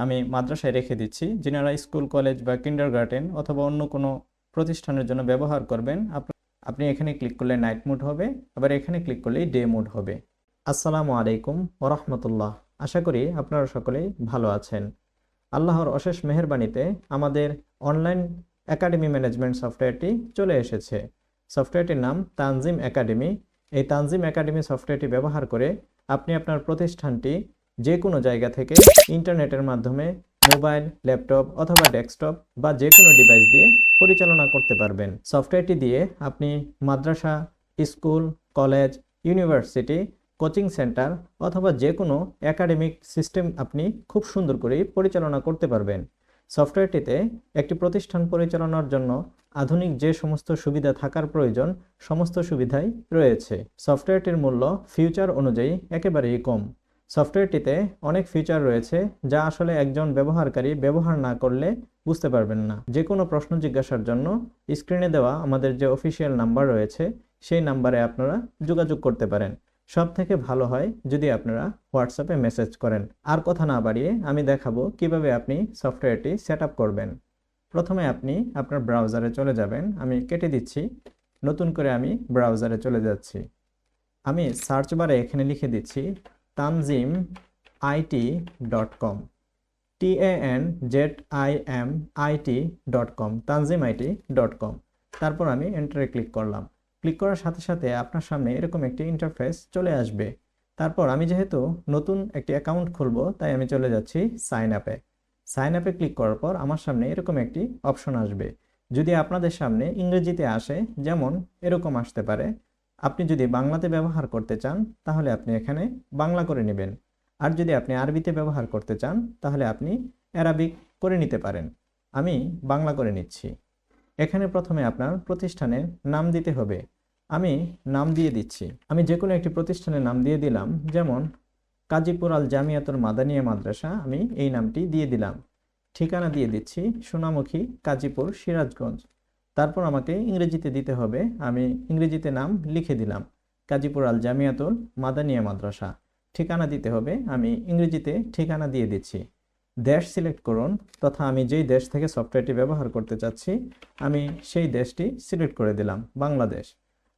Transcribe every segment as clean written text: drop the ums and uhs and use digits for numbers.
আমি মাদ্রাসায় রেখে দিচ্ছি। যিনারা স্কুল, কলেজ বা কিন্ডারগার্টেন অথবা অন্য কোনো প্রতিষ্ঠানের জন্য ব্যবহার করবেন, আপনি এখানে ক্লিক করলে নাইট মোড হবে, আবার এখানে ক্লিক করলেই ডে মোড হবে। আসসালামু আলাইকুম ওয়া রাহমাতুল্লাহ। আশা করি আপনারা সকলেই ভালো আছেন। আল্লাহর অশেষ মেহেরবানিতে আমাদের অনলাইন একাডেমি ম্যানেজমেন্ট সফটওয়্যারটি চলে এসেছে। সফটওয়্যারটির নাম তানজিম একাডেমি। এই তানজিম একাডেমি সফটওয়্যারটি ব্যবহার করে আপনি আপনার প্রতিষ্ঠানটি যে কোনো জায়গা থেকে ইন্টারনেটের মাধ্যমে মোবাইল, ল্যাপটপ অথবা ডেস্কটপ বা যে কোনো ডিভাইস দিয়ে পরিচালনা করতে পারবেন। সফটওয়্যারটি দিয়ে আপনি মাদ্রাসা, school, college, university, coaching centre অথবা যে কোনো একাডেমিক সিস্টেম আপনি খুব সুন্দর করে পরিচালনা করতে পারবেন। সফটওয়্যারটিতে একটি প্রতিষ্ঠান পরিচালনার জন্য আধুনিক যে সমস্ত সুবিধা থাকার প্রয়োজন সমস্ত সুবিধাই রয়েছে। সফটওয়্যারটির মূল্য ফিউচার অনুযায়ী একেবারেই কম। সফটওয়্যারটিতে অনেক ফিচার রয়েছে যা আসলে একজন ব্যবহারকারী ব্যবহার না করলে বুঝতে পারবেন না। যে কোনো প্রশ্ন জিজ্ঞাসার জন্য স্ক্রিনে দেওয়া আমাদের যে অফিসিয়াল নাম্বার রয়েছে সেই নাম্বারে আপনারা যোগাযোগ করতে পারেন। সব থেকে ভালো হয় যদি আপনারা হোয়াটসঅ্যাপে মেসেজ করেন। আর কথা না বাড়িয়ে আমি দেখাবো কিভাবে আপনি সফটওয়্যারটি সেট আপ করবেন। প্রথমে আপনি আপনার ব্রাউজারে চলে যাবেন। আমি কেটে দিচ্ছি, নতুন করে আমি ব্রাউজারে চলে যাচ্ছি। আমি সার্চ বারে এখানে লিখে দিচ্ছি tanzimit.com, tanzimit.com, tanzimit.com। তারপর আমি এন্টারে ক্লিক করলাম। ক্লিক করার সাথে সাথে আপনার সামনে এরকম একটি ইন্টারফেস চলে আসবে। তারপর আমি যেহেতু নতুন একটি অ্যাকাউন্ট খুলবো তাই আমি চলে যাচ্ছি সাইন আপে। সাইন আপে ক্লিক করার পর আমার সামনে এরকম একটি অপশন আসবে। যদি আপনাদের সামনে ইংরেজিতে আসে, যেমন এরকম আসতে পারে। আপনি যদি বাংলাতে ব্যবহার করতে চান তাহলে আপনি এখানে বাংলা করে নেবেন, আর যদি আপনি আরবিতে ব্যবহার করতে চান তাহলে আপনি অ্যারাবিক করে নিতে পারেন। আমি বাংলা করে নিচ্ছি। এখানে প্রথমে আপনার প্রতিষ্ঠানের নাম দিতে হবে। আমি নাম দিয়ে দিচ্ছি। আমি যে কোনো একটি প্রতিষ্ঠানের নাম দিয়ে দিলাম, যেমন কাজীপুর আল জামিয়াতুল মাদানিয়া মাদ্রাসা, আমি এই নামটি দিয়ে দিলাম। ঠিকানা দিয়ে দিচ্ছি সোনামুখী, কাজীপুর, সিরাজগঞ্জ। তারপর আমাকে ইংরেজিতে দিতে হবে। আমি ইংরেজিতে নাম লিখে দিলাম কাজীপুর আল জামিয়াতুল মাদানিয়া মাদ্রাসা। ঠিকানা দিতে হবে, আমি ইংরেজিতে ঠিকানা দিয়ে দিচ্ছি। দেশ সিলেক্ট করুন, তথা আমি যেই দেশ থেকে সফটওয়্যারটি ব্যবহার করতে চাচ্ছি আমি সেই দেশটি সিলেক্ট করে দিলাম, বাংলাদেশ।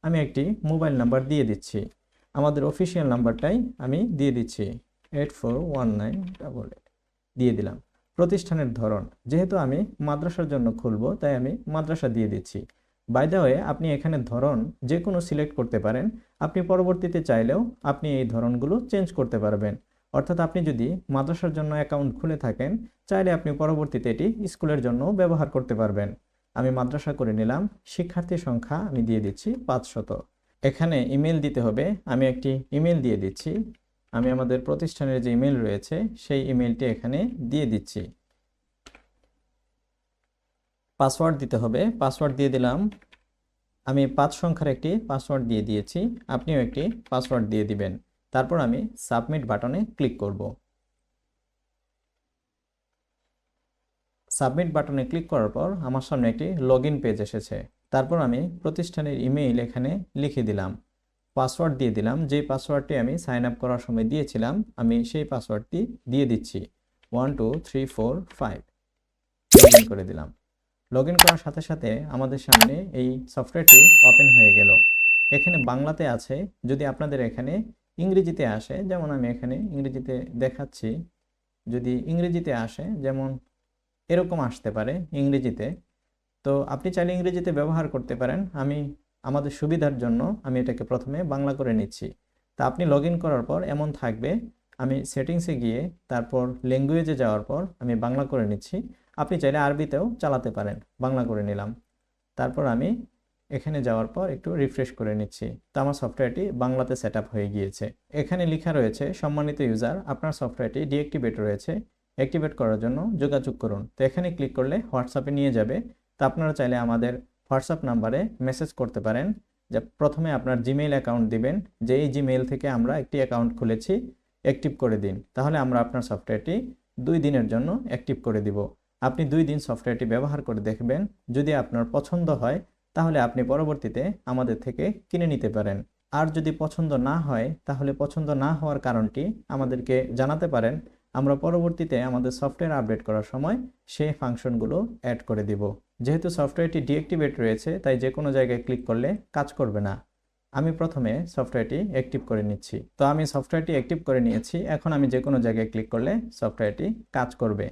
আমি একটি মোবাইল নাম্বার দিয়ে দিচ্ছি, আমাদের অফিসিয়াল নাম্বারটাই আমি দিয়ে দিচ্ছি 841988 দিয়ে দিলাম। প্রতিষ্ঠানের ধরন, যেহেতু আমি মাদ্রাসার জন্য খুলব তাই আমি মাদ্রাসা দিয়ে দিচ্ছি। বাই দ্য ওয়ে, আপনি এখানে ধরন যে কোনো সিলেক্ট করতে পারেন। আপনি পরবর্তীতে চাইলেও আপনি এই ধরনগুলো চেঞ্জ করতে পারবেন। অর্থাৎ আপনি যদি মাদ্রাসার জন্য অ্যাকাউন্ট খুলে থাকেন, চাইলে আপনি পরবর্তীতে এটি স্কুলের জন্য ব্যবহার করতে পারবেন। আমি মাদ্রাসা করে নিলাম। শিক্ষার্থী সংখ্যা আমি দিয়ে দিচ্ছি 500। এখানে ইমেল দিতে হবে, আমি একটি ইমেল দিয়ে দিচ্ছি। আমি আমাদের প্রতিষ্ঠানের যে ইমেল রয়েছে সেই ইমেলটি এখানে দিয়ে দিচ্ছি। পাসওয়ার্ড দিতে হবে, পাসওয়ার্ড দিয়ে দিলাম। আমি 5 সংখ্যার একটি পাসওয়ার্ড দিয়ে দিয়েছি, আপনিও একটি পাসওয়ার্ড দিয়ে দিবেন। তারপর আমি সাবমিট বাটনে ক্লিক করব। সাবমিট বাটনে ক্লিক করার পর আমার সামনে একটি লগইন পেজ এসেছে। তারপর আমি প্রতিষ্ঠানের ইমেইল এখানে লিখে দিলাম, পাসওয়ার্ড দিয়ে দিলাম। যে পাসওয়ার্ডটি আমি সাইন আপ করার সময় দিয়েছিলাম আমি সেই পাসওয়ার্ডটি দিয়ে দিচ্ছি 12345। লগ ইন করে দিলাম। লগ ইন করার সাথে সাথে আমাদের সামনে এই সফটওয়্যারটি ওপেন হয়ে গেল। এখানে বাংলাতে আছে, যদি আপনাদের এখানে ইংরেজিতে আসে, যেমন আমি এখানে ইংরেজিতে দেখাচ্ছি, যদি ইংরেজিতে আসে যেমন এরকম আসতে পারে ইংরেজিতে, তো আপনি চাইলে ইংরেজিতে ব্যবহার করতে পারেন। আমাদের সুবিধার জন্য আমি এটাকে প্রথমে বাংলা করে নিচ্ছি। তা আপনি লগ ইন করার পর এমন থাকবে, আমি সেটিংসে গিয়ে তারপর ল্যাঙ্গুয়েজে যাওয়ার পর আমি বাংলা করে নিচ্ছি। আপনি চাইলে আরবিতেও চালাতে পারেন। বাংলা করে নিলাম। তারপর আমি এখানে যাওয়ার পর একটু রিফ্রেশ করে নিচ্ছি। তো আমার সফটওয়্যারটি বাংলাতে সেট আপ হয়ে গিয়েছে। এখানে লেখা রয়েছে, সম্মানিত ইউজার, আপনার সফটওয়্যারটি ডিঅ্যাক্টিভেট রয়েছে, অ্যাক্টিভেট করার জন্য যোগাযোগ করুন। তো এখানে ক্লিক করলে হোয়াটসঅ্যাপে নিয়ে যাবে। তো আপনারা চাইলে আমাদের হোয়াটসঅ্যাপ নাম্বারে মেসেজ করতে পারেন যে প্রথমে আপনার জিমেইল অ্যাকাউন্ট দিবেন, যে এই জিমেইল থেকে আমরা একটি অ্যাকাউন্ট খুলেছি, অ্যাক্টিভ করে দিন। তাহলে আমরা আপনার সফটওয়্যারটি 2 দিনের জন্য অ্যাক্টিভ করে দিব। আপনি 2 দিন সফটওয়্যারটি ব্যবহার করে দেখবেন, যদি আপনার পছন্দ হয় তাহলে আপনি পরবর্তীতে আমাদের থেকে কিনে নিতে পারেন। আর যদি পছন্দ না হয় তাহলে পছন্দ না হওয়ার কারণটি আমাদেরকে জানাতে পারেন। আমরা পরবর্তীতে আমাদের সফটওয়্যার আপডেট করার সময় সেই ফাংশনগুলো অ্যাড করে দিব। যেহেতু সফটওয়্যারটি ডিঅ্যাক্টিভেট রয়েছে, তাই যে কোনো জায়গায় ক্লিক করলে কাজ করবে না। আমি প্রথমে সফটওয়্যারটি অ্যাক্টিভ করে নিচ্ছি। তো আমি সফটওয়্যারটি অ্যাক্টিভ করে নিয়েছি। এখন আমি যে কোনো জায়গায় ক্লিক করলে সফটওয়্যারটি কাজ করবে।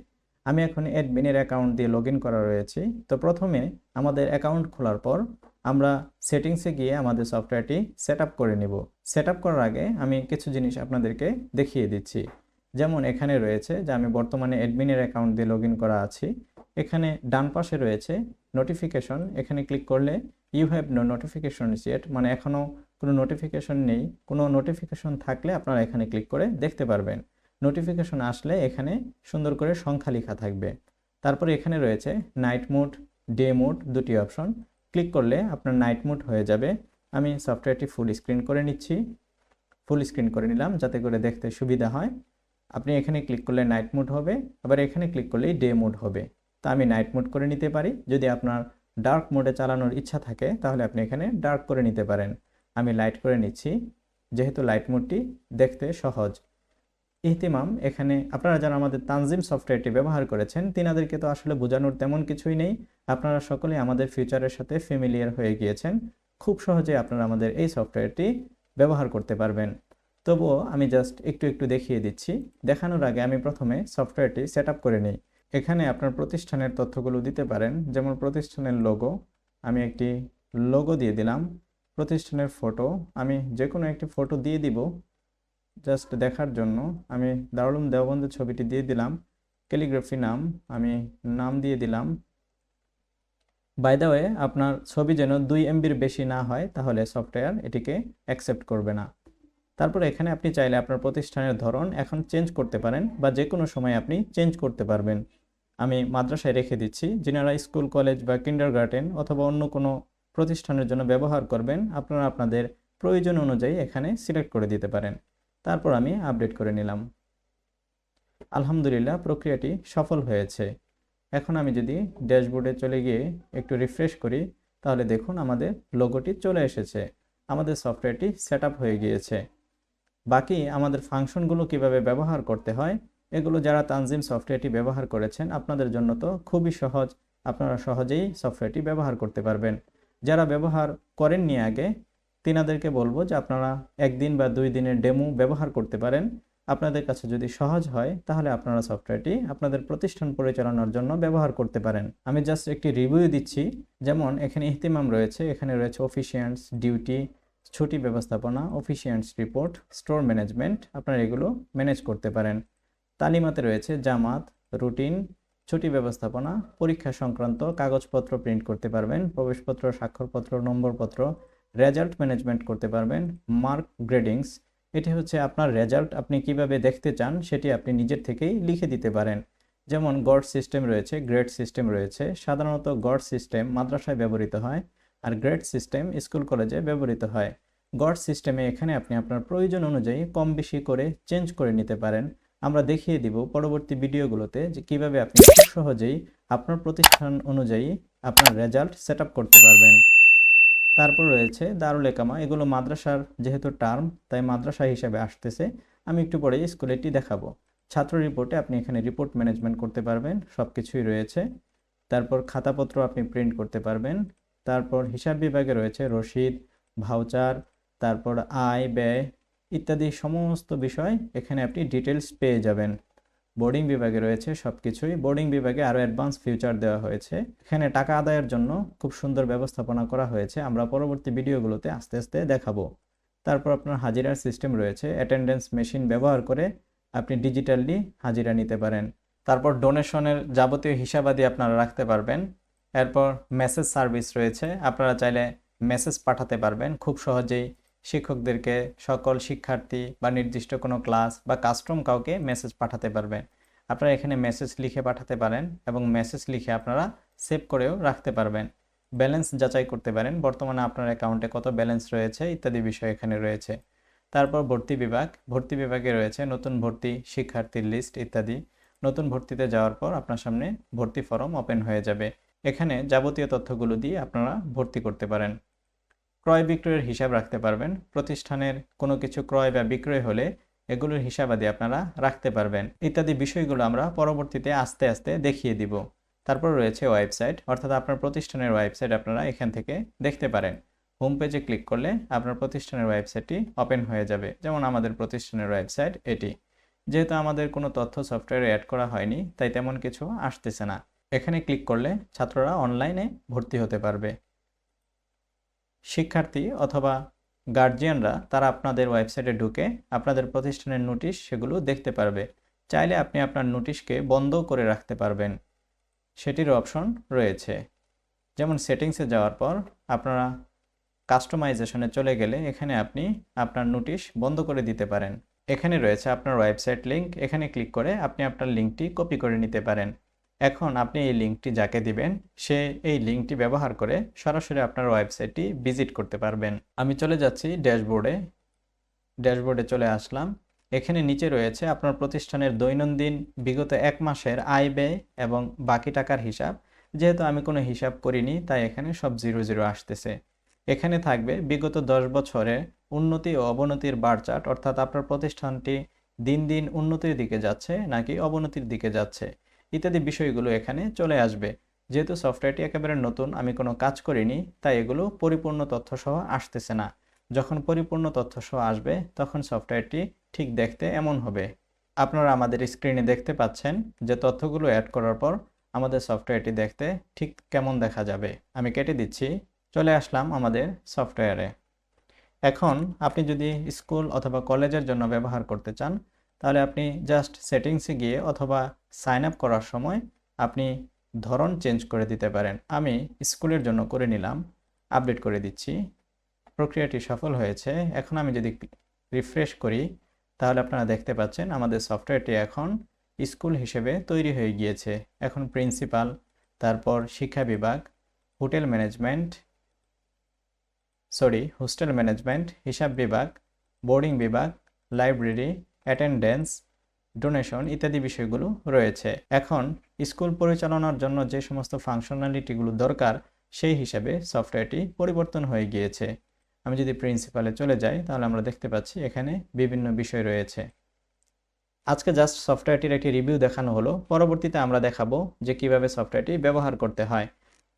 আমি এখন অ্যাডমিনের অ্যাকাউন্ট দিয়ে লগ ইন করা রয়েছি। তো প্রথমে আমাদের অ্যাকাউন্ট খোলার পর আমরা সেটিংসে গিয়ে আমাদের সফটওয়্যারটি সেট আপ করে নিব। সেট আপ করার আগে আমি কিছু জিনিস আপনাদেরকে দেখিয়ে দিচ্ছি। যেমন এখানে রয়েছে যে আমি বর্তমানে অ্যাডমিনের অ্যাকাউন্ট দিয়ে লগ ইন করা আছি। এখানে ডান পাশে রয়েছে নোটিফিকেশন। এখানে ক্লিক করলে you have no notifications yet, মানে এখনও কোনো নোটিফিকেশন নেই। কোনো নোটিফিকেশন থাকলে আপনারা এখানে ক্লিক করে দেখতে পারবেন। নোটিফিকেশন আসলে এখানে সুন্দর করে সংখ্যা লেখা থাকবে। তারপরে এখানে রয়েছে নাইট মোড, ডে মোড, দুটি অপশন। ক্লিক করলে আপনার নাইট মোড হয়ে যাবে। আমি সফটওয়্যারটি ফুল স্ক্রিন করে নিচ্ছি। ফুল স্ক্রিন করে নিলাম যাতে করে দেখতে সুবিধা হয়। আপনি এখানে ক্লিক করলে নাইট মোড হবে, আবার এখানে ক্লিক করলেই ডে মোড হবে। তা আমি নাইট মোড করে নিতে পারি। যদি আপনার ডার্ক মোডে চালানোর ইচ্ছা থাকে তাহলে আপনি এখানে ডার্ক করে নিতে পারেন। আমি লাইট করে নিচ্ছি, যেহেতু লাইট মোডটি দেখতে সহজ। ইহতিমাম, এখানে আপনারা যারা আমাদের তানজিম সফটওয়্যারটি ব্যবহার করেছেন তিনাদেরকে তো আসলে বোঝানোর তেমন কিছুই নেই। আপনারা সকলেই আমাদের ফিউচারের সাথে ফ্যামিলিয়ার হয়ে গিয়েছেন। খুব সহজে আপনারা আমাদের এই সফটওয়্যারটি ব্যবহার করতে পারবেন। তবুও আমি জাস্ট একটু একটু দেখিয়ে দিচ্ছি। দেখানোর আগে আমি প্রথমে সফটওয়্যারটি সেট আপ করে নিই। এখানে আপনার প্রতিষ্ঠানের তথ্যগুলো দিতে পারেন, যেমন প্রতিষ্ঠানের লোগো। আমি একটি লোগো দিয়ে দিলাম। প্রতিষ্ঠানের ফটো, আমি যে কোনো একটি ফটো দিয়ে দিব জাস্ট দেখার জন্য। আমি দারুল উলুম দেওবন্দের ছবিটি দিয়ে দিলাম। ক্যালিগ্রাফি নাম, আমি নাম দিয়ে দিলাম। বাই দ্য ওয়ে, আপনার ছবি যেন 2 MBর বেশি না হয়, তাহলে সফটওয়্যার এটিকে অ্যাকসেপ্ট করবে না। তারপর এখানে আপনি চাইলে আপনার প্রতিষ্ঠানের ধরন এখন চেঞ্জ করতে পারেন, বা যে কোনো সময় আপনি চেঞ্জ করতে পারবেন। আমি মাদ্রাসায় রেখে দিচ্ছি। যিনারা স্কুল, কলেজ বা কিন্ডারগার্টেন অথবা অন্য কোনো প্রতিষ্ঠানের জন্য ব্যবহার করবেন, আপনারা আপনাদের প্রয়োজন অনুযায়ী এখানে সিলেক্ট করে দিতে পারেন। তারপর আমি আপডেট করে নিলাম। আলহামদুলিল্লাহ, প্রক্রিয়াটি সফল হয়েছে। এখন আমি যদি ড্যাশবোর্ডে চলে গিয়ে একটু রিফ্রেশ করি, তাহলে দেখুন আমাদের লোগোটি চলে এসেছে। আমাদের সফটওয়্যারটি সেট আপ হয়ে গিয়েছে। বাকি আমাদের ফাংশনগুলো কিভাবে ব্যবহার করতে হয়, এগুলো যারা তানজিম সফটওয়্যারটি ব্যবহার করেছেন আপনাদের জন্য তো খুবই সহজ। আপনারা সহজেই সফটওয়্যারটি ব্যবহার করতে পারবেন। যারা ব্যবহার করেননি আগে, তিনাদেরকে বলবো যে আপনারা 1 দিন বা 2 দিনের ডেমো ব্যবহার করতে পারেন। আপনাদের কাছে যদি সহজ হয় তাহলে আপনারা সফটওয়্যারটি আপনাদের প্রতিষ্ঠান পরিচালনার জন্য ব্যবহার করতে পারেন। আমি জাস্ট একটি রিভিউ দিচ্ছি। যেমন এখানে ইহতিমাম রয়েছে, এখানে রয়েছে অফিসিয়েন্টস, ডিউটি, ছুটি ব্যবস্থাপনা, অফিসিয়েন্টস রিপোর্ট, স্টোর ম্যানেজমেন্ট। আপনারা এগুলো ম্যানেজ করতে পারেন। তালিমাতে রয়েছে জামাত, রুটিন, ছুটি ব্যবস্থাপনা, পরীক্ষা সংক্রান্ত কাগজপত্র প্রিন্ট করতে পারবেন, প্রবেশপত্র, স্বাক্ষরপত্র, নম্বরপত্র, রেজাল্ট ম্যানেজমেন্ট করতে পারবেন, মার্ক গ্রেডিংস। এটি হচ্ছে আপনার রেজাল্ট আপনি কিভাবে দেখতে চান সেটি আপনি নিজের থেকেই লিখে দিতে পারেন। যেমন গড সিস্টেম রয়েছে, গ্রেড সিস্টেম রয়েছে। সাধারণত গড সিস্টেম মাদ্রাসায় ব্যবহৃত হয়, আর গ্রেড সিস্টেম স্কুল কলেজে ব্যবহৃত হয়। গড সিস্টেমে এখানে আপনি আপনার প্রয়োজন অনুযায়ী কম বেশি করে চেঞ্জ করে নিতে পারেন। আমরা দেখিয়ে দিব পরবর্তী ভিডিওগুলোতে যে কিভাবে আপনি খুব সহজেই আপনার প্রতিষ্ঠান অনুযায়ী আপনার রেজাল্ট সেট আপ করতে পারবেন। তারপর রয়েছে দারুল একামা। এগুলো মাদ্রাসার যেহেতু টার্ম, তাই মাদ্রাসা হিসেবে আসতেছে। আমি একটু পরে স্কুলেরটি দেখাবো। ছাত্র রিপোর্টে আপনি এখানে রিপোর্ট ম্যানেজমেন্ট করতে পারবেন, সব কিছুই রয়েছে। তারপর খাতাপত্র আপনি প্রিন্ট করতে পারবেন। তারপর হিসাব বিভাগে রয়েছে রসিদ, ভাউচার, তারপর আয় ব্যয় ইত্যাদি সমস্ত বিষয় এখানে আপনি ডিটেলস পেয়ে যাবেন। বোর্ডিং বিভাগে রয়েছে সব কিছুই। বোর্ডিং বিভাগে আরও অ্যাডভান্স ফিচার দেওয়া হয়েছে। এখানে টাকা আদায়ের জন্য খুব সুন্দর ব্যবস্থাপনা করা হয়েছে, আমরা পরবর্তী ভিডিওগুলোতে আস্তে আস্তে দেখাবো। তারপর আপনার হাজিরার সিস্টেম রয়েছে। অ্যাটেন্ডেন্স মেশিন ব্যবহার করে আপনি ডিজিটালি হাজিরা নিতে পারেন। তারপর ডোনেশনের যাবতীয় হিসাবাদি আপনারা রাখতে পারবেন। এরপর মেসেজ সার্ভিস রয়েছে। আপনারা চাইলে মেসেজ পাঠাতে পারবেন খুব সহজেই শিক্ষকদেরকে, সকল শিক্ষার্থী বা নির্দিষ্ট কোনো ক্লাস বা কাস্টম কাউকে মেসেজ পাঠাতে পারবেন। আপনারা এখানে মেসেজ লিখে পাঠাতে পারেন এবং মেসেজ লিখে আপনারা সেভ করেও রাখতে পারবেন। ব্যালেন্স যাচাই করতে পারেন, বর্তমানে আপনার অ্যাকাউন্টে কত ব্যালেন্স রয়েছে ইত্যাদি বিষয় এখানে রয়েছে। তারপর ভর্তি বিভাগ। ভর্তি বিভাগে রয়েছে নতুন ভর্তি, শিক্ষার্থীর লিস্ট ইত্যাদি। নতুন ভর্তিতে যাওয়ার পর আপনার সামনে ভর্তি ফরম ওপেন হয়ে যাবে। এখানে যাবতীয় তথ্যগুলো দিয়ে আপনারা ভর্তি করতে পারেন। ক্রয় বিক্রয়ের হিসাব রাখতে পারবেন। প্রতিষ্ঠানের কোনো কিছু ক্রয় বা বিক্রয় হলে এগুলোর হিসাবাদি আপনারা রাখতে পারবেন ইত্যাদি বিষয়গুলো আমরা পরবর্তীতে আস্তে আস্তে দেখিয়ে দিব। তারপর রয়েছে ওয়েবসাইট, অর্থাৎ আপনার প্রতিষ্ঠানের ওয়েবসাইট আপনারা এখান থেকে দেখতে পারেন। হোম পেজে ক্লিক করলে আপনার প্রতিষ্ঠানের ওয়েবসাইটটি ওপেন হয়ে যাবে। যেমন আমাদের প্রতিষ্ঠানের ওয়েবসাইট এটি। যেহেতু আমাদের কোনো তথ্য সফটওয়্যারে অ্যাড করা হয়নি, তাই তেমন কিছু আসতেছে না। এখানে ক্লিক করলে ছাত্ররা অনলাইনে ভর্তি হতে পারবে। শিক্ষার্থী অথবা গার্জিয়ানরা তারা আপনাদের ওয়েবসাইটে ঢুকে আপনাদের প্রতিষ্ঠানের নোটিশ সেগুলো দেখতে পারবে। চাইলে আপনি আপনার নোটিশকে বন্ধ করে রাখতে পারবেন, সেটির অপশন রয়েছে। যেমন সেটিংসে যাওয়ার পর আপনারা কাস্টমাইজেশনে চলে গেলে এখানে আপনি আপনার নোটিশ বন্ধ করে দিতে পারেন। এখানে রয়েছে আপনার ওয়েবসাইট লিঙ্ক, এখানে ক্লিক করে আপনি আপনার লিঙ্কটি কপি করে নিতে পারেন। এখন আপনি এই লিঙ্কটি যাকে দিবেন সে এই লিঙ্কটি ব্যবহার করে সরাসরি আপনার ওয়েবসাইটটি ভিজিট করতে পারবেন। আমি চলে যাচ্ছি ড্যাশবোর্ডে চলে আসলাম। এখানে নিচে রয়েছে আপনার প্রতিষ্ঠানের দৈনন্দিন বিগত এক মাসের আয় ব্যয় এবং বাকি টাকার হিসাব। যেহেতু আমি কোনো হিসাব করিনি তাই এখানে সব 00 আসতেছে। এখানে থাকবে বিগত 10 বছরে উন্নতি ও অবনতির বার চার্ট, অর্থাৎ আপনার প্রতিষ্ঠানটি দিন দিন উন্নতির দিকে যাচ্ছে নাকি অবনতির দিকে যাচ্ছে ইত্যাদি বিষয়গুলো এখানে চলে আসবে। যেহেতু সফটওয়্যারটি একেবারে নতুন, আমি কোনো কাজ করিনি, তাই এগুলো পরিপূর্ণ তথ্যসহ আসতেছে না। যখন পরিপূর্ণ তথ্যসহ আসবে তখন সফটওয়্যারটি ঠিক দেখতে এমন হবে। আপনারা আমাদের স্ক্রিনে দেখতে পাচ্ছেন যে তথ্যগুলো অ্যাড করার পর আমাদের সফটওয়্যারটি দেখতে ঠিক কেমন দেখা যাবে। আমি কেটে দিচ্ছি। চলে আসলাম আমাদের সফটওয়্যারে। এখন আপনি যদি স্কুল অথবা কলেজের জন্য ব্যবহার করতে চান তাহলে আপনি জাস্ট সেটিংসে গিয়ে অথবা সাইন আপ করার সময় আপনি ধরন চেঞ্জ করে দিতে পারেন। আমি স্কুলের জন্য করে নিলাম, আপডেট করে দিচ্ছি। প্রক্রিয়াটি সফল হয়েছে। এখন আমি যদি রিফ্রেশ করি তাহলে আপনারা দেখতে পাচ্ছেন আমাদের সফটওয়্যারটি এখন স্কুল হিসেবে তৈরি হয়ে গিয়েছে। এখন প্রিন্সিপাল, তারপর শিক্ষা বিভাগ, হোস্টেল ম্যানেজমেন্ট, হিসাব বিভাগ, বোর্ডিং বিভাগ, লাইব্রেরি, অ্যাটেন্ডেন্স, ডোনেশন ইত্যাদি বিষয়গুলো রয়েছে। এখন স্কুল পরিচালনার জন্য যে সমস্ত ফাংশনালিটিগুলো দরকার সেই হিসাবে সফটওয়্যারটি পরিবর্তন হয়ে গিয়েছে। আমি যদি প্রিন্সিপালে চলে যাই তাহলে আমরা দেখতে পাচ্ছি এখানে বিভিন্ন বিষয় রয়েছে। আজকে জাস্ট সফটওয়্যারটির একটি রিভিউ দেখানো হলো। পরবর্তীতে আমরা দেখাবো যে কিভাবে সফটওয়্যারটি ব্যবহার করতে হয়।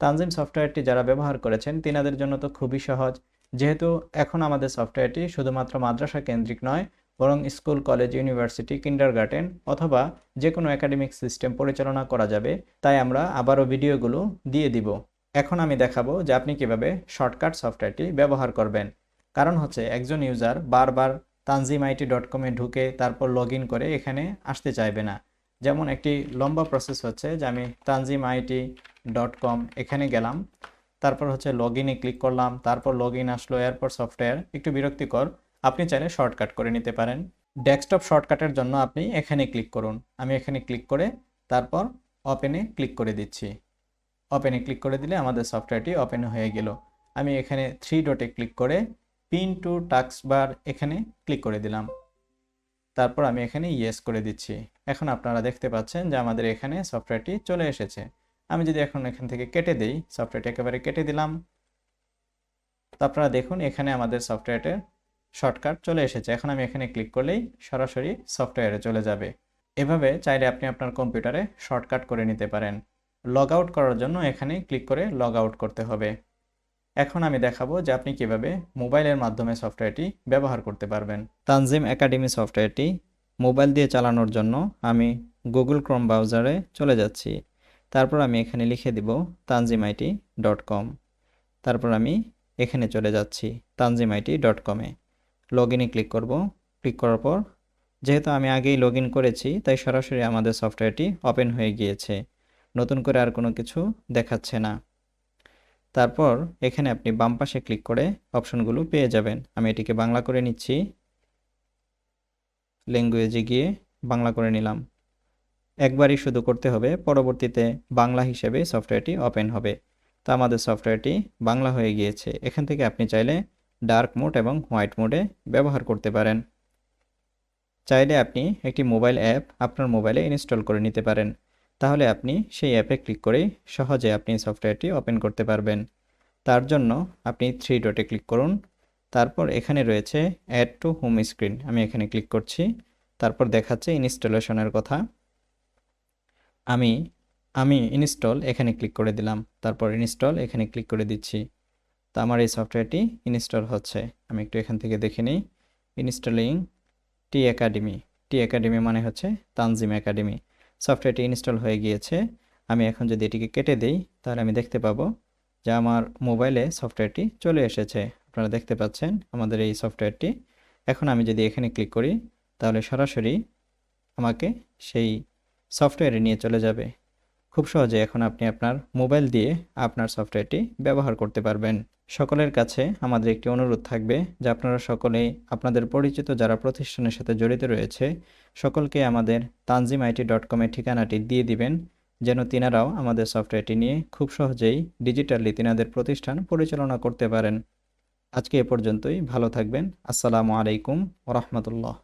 তানজিম সফটওয়্যারটি যারা ব্যবহার করেছেন তিনাদের জন্য তো খুবই সহজ, যেহেতু এখন আমাদের সফটওয়্যারটি শুধুমাত্র মাদ্রাসা কেন্দ্রিক নয়, বরং স্কুল, কলেজ, ইউনিভার্সিটি, কিন্ডারগার্টেন অথবা যে কোনো একাডেমিক সিস্টেম পরিচালনা করা যাবে। তাই আমরা আবারও ভিডিওগুলো দিয়ে দিব। এখন আমি দেখাবো যে আপনি কিভাবে শর্টকাট সফটওয়্যারটি ব্যবহার করবেন। কারণ হচ্ছে একজন ইউজার বারবার tanzimit.com ঢুকে তারপর লগ ইন করে এখানে আসতে চাইবে না। যেমন একটি লম্বা প্রসেস হচ্ছে যে আমি tanzimit.com এখানে গেলাম, তারপর হচ্ছে লগ ইনে ক্লিক করলাম, তারপর লগ ইন আসলো, এরপর সফটওয়্যার, একটু বিরক্তিকর। আপনি চাইলে শর্টকাট করে নিতে পারেন। ডেস্কটপ শর্টকাটের জন্য আপনি এখানে ক্লিক করুন। আমি এখানে ক্লিক করে তারপর ওপেনে ক্লিক করে দিচ্ছি। ওপেনে ক্লিক করে দিলে আমাদের সফটওয়্যারটি ওপেন হয়ে গেল। আমি এখানে 3 ডটে ক্লিক করে পিন টু টাস্কবার এখানে ক্লিক করে দিলাম। তারপর আমি এখানে ইয়েস করে দিচ্ছি। এখন আপনারা দেখতে পাচ্ছেন যে আমাদের এখানে সফটওয়্যারটি চলে এসেছে। আমি যদি এখন এখান থেকে কেটে দেই, সফটওয়্যারটি একেবারে কেটে দিলাম, তো আপনারা দেখুন এখানে আমাদের সফটওয়্যারের শর্টকাট চলে এসেছে। এখন আমি এখানে ক্লিক করলেই সরাসরি সফটওয়্যারে চলে যাবে। এভাবে চাইলে আপনি আপনার কম্পিউটারে শর্টকাট করে নিতে পারেন। লগ আউট করার জন্য এখানে ক্লিক করে লগ আউট করতে হবে। এখন আমি দেখাবো যে আপনি কিভাবে মোবাইলের মাধ্যমে সফটওয়্যারটি ব্যবহার করতে পারবেন। তানজিম একাডেমি সফটওয়্যারটি মোবাইল দিয়ে চালানোর জন্য আমি গুগল ক্রোম ব্রাউজারে চলে যাচ্ছি। তারপর আমি এখানে লিখে দিব tanzimit.com। তারপর আমি এখানে চলে যাচ্ছি tanzimit.com-এ। লগ ইনে ক্লিক করব। ক্লিক করার পর যেহেতু আমি আগেই লগ ইন করেছি তাই সরাসরি আমাদের সফটওয়্যারটি ওপেন হয়ে গিয়েছে। নতুন করে আর কোনো কিছু দেখাচ্ছে না। তারপর এখানে আপনি বাম পাশে ক্লিক করে অপশনগুলো পেয়ে যাবেন। আমি এটিকে বাংলা করে নিচ্ছি। ল্যাঙ্গুয়েজে গিয়ে বাংলা করে নিলাম। একবারই শুধু করতে হবে, পরবর্তীতে বাংলা হিসেবে সফটওয়্যারটি ওপেন হবে। তো আমাদের সফটওয়্যারটি বাংলা হয়ে গিয়েছে। এখান থেকে আপনি চাইলে ডার্ক মোড এবং হোয়াইট মোডে ব্যবহার করতে পারেন। চাইলে আপনি একটি মোবাইল অ্যাপ আপনার মোবাইলে ইনস্টল করে নিতে পারেন। তাহলে আপনি সেই অ্যাপে ক্লিক করেই সহজে আপনি সফটওয়্যারটি ওপেন করতে পারবেন। তার জন্য আপনি 3 ডটে ক্লিক করুন। তারপর এখানে রয়েছে অ্যাড টু হোম স্ক্রিন, আমি এখানে ক্লিক করছি। তারপর দেখাচ্ছে ইনস্টলেশনের কথা। আমি আমি ইনস্টল এখানে ক্লিক করে দিলাম। তারপর ইনস্টল এখানে ক্লিক করে দিচ্ছি। তো আমার এই সফটওয়্যারটি ইনস্টল হচ্ছে। আমি একটু এখান থেকে দেখে নিই। ইনস্টলিং টি একাডেমি। টি একাডেমি মানে হচ্ছে তানজিম একাডেমি। সফটওয়্যারটি ইনস্টল হয়ে গিয়েছে। আমি এখন যদি এটিকে কেটে দিই তাহলে আমি দেখতে পাবো যে আমার মোবাইলে সফটওয়্যারটি চলে এসেছে। আপনারা দেখতে পাচ্ছেন আমাদের এই সফটওয়্যারটি। এখন আমি যদি এখানে ক্লিক করি তাহলে সরাসরি আমাকে সেই সফটওয়্যারে নিয়ে চলে যাবে। খুব সহজে এখন আপনি আপনার মোবাইল দিয়ে আপনার সফটওয়্যারটি ব্যবহার করতে পারবেন। সকলের কাছে আমাদের একটি অনুরোধ থাকবে যে আপনারা সকলেই আপনাদের পরিচিত যারা প্রতিষ্ঠানের সাথে জড়িত রয়েছে সকলকে আমাদের tanzimit.com এর ঠিকানাটি দিয়ে দিবেন, যেন তিনারাও আমাদের সফটওয়্যারটি নিয়ে খুব সহজেই ডিজিটালি তিনাদের প্রতিষ্ঠান পরিচালনা করতে পারেন। আজকে এ পর্যন্তই। ভালো থাকবেন। আসসালামু আলাইকুম ওয়া রাহমাতুল্লাহ।